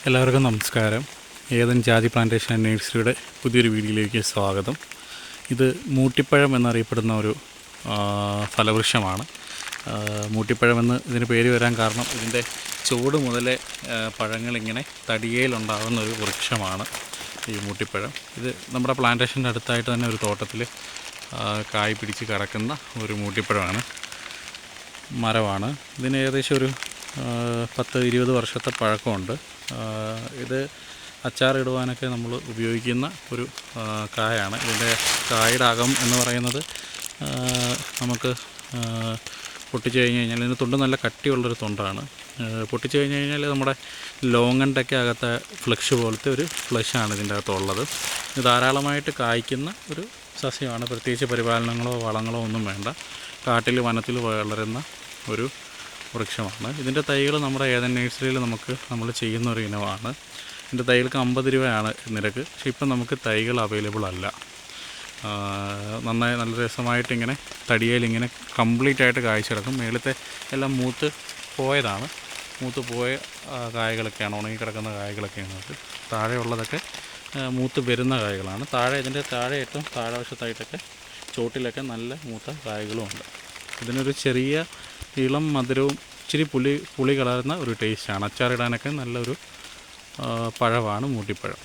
എല്ലാവർക്കും നമസ്കാരം. ഏതൻ ജാതി പ്ലാന്റേഷൻ ആൻഡ് നഴ്സറിയുടെ പുതിയൊരു വീഡിയോയിലേക്ക് സ്വാഗതം. ഇത് മൂട്ടിപ്പഴം എന്നറിയപ്പെടുന്ന ഒരു ഫലവൃക്ഷമാണ്. മൂട്ടിപ്പഴമെന്ന് ഇതിന് പേര് വരാൻ കാരണം ഇതിൻ്റെ ചുവട് മുതലേ പഴങ്ങളിങ്ങനെ തടിയേലുണ്ടാകുന്ന ഒരു വൃക്ഷമാണ് ഈ മൂട്ടിപ്പഴം. ഇത് നമ്മുടെ പ്ലാന്റേഷൻ്റെ അടുത്തായിട്ട് തന്നെ ഒരു തോട്ടത്തിൽ കായ് പിടിച്ച് കിടക്കുന്ന ഒരു മൂട്ടിപ്പഴമാണ്, മരമാണ്. ഇതിന് ഏകദേശം ഒരു 10-20 വർഷത്തെ പഴക്കമുണ്ട്. ഇത് അച്ചാറിടുവാനൊക്കെ നമ്മൾ ഉപയോഗിക്കുന്ന ഒരു കായാണ്. ഇതിൻ്റെ കായുടെ അകം എന്ന് പറയുന്നത് നമുക്ക് പൊട്ടിച്ച് കഴിഞ്ഞ് കഴിഞ്ഞാൽ ഇതിന് തൊണ്ട് നല്ല കട്ടിയുള്ളൊരു തൊണ്ടാണ്. പൊട്ടിച്ച് കഴിഞ്ഞ് കഴിഞ്ഞാൽ നമ്മുടെ ലോങ്ങണ്ടൊക്കെ അകത്തെ ഫ്ലഷ് പോലത്തെ ഒരു ഫ്ലഷാണ് ഇതിൻ്റെ അകത്തുള്ളത്. ഇത് ധാരാളമായിട്ട് കായ്ക്കുന്ന ഒരു സസ്യമാണ്. പ്രത്യേകിച്ച് പരിപാലനങ്ങളോ വളങ്ങളോ ഒന്നും വേണ്ട. കാട്ടിൽ വനത്തിൽ വളരുന്ന ഒരു വൃക്ഷമാണ്. ഇതിൻ്റെ തൈകൾ നമ്മുടെ ഏതൻ നഴ്സറിയിൽ നമ്മൾ ചെയ്യുന്ന ഒരു ഇനമാണ്. ഇതിൻ്റെ തൈകൾക്ക് 50 രൂപയാണ് നിരക്ക്. പക്ഷേ ഇപ്പം നമുക്ക് തൈകൾ അവൈലബിൾ അല്ല. നല്ല രസമായിട്ട് ഇങ്ങനെ തടിയേലിങ്ങനെ കംപ്ലീറ്റ് ആയിട്ട് കായ്ച്ചെടുക്കും. മേളത്തെ എല്ലാം മൂത്ത് പോയതാണ്. മൂത്ത് പോയ കായകളൊക്കെയാണ്, ഉണങ്ങി കിടക്കുന്ന കായകളൊക്കെയാണ്. അത് താഴെയുള്ളതൊക്കെ മൂത്ത് വരുന്ന കായകളാണ്. ഇതിൻ്റെ താഴെ ഏറ്റവും താഴെവശത്തായിട്ടൊക്കെ ചോട്ടിലൊക്കെ നല്ല മൂത്ത കായകളുമുണ്ട്. ഇതിനൊരു ചെറിയ ഇളം മധുരവും ഇച്ചിരി പുളി കലർന്ന ഒരു ടേസ്റ്റാണ്. അച്ചാറിടാനൊക്കെ നല്ലൊരു പഴമാണ് മൂട്ടിപ്പഴം.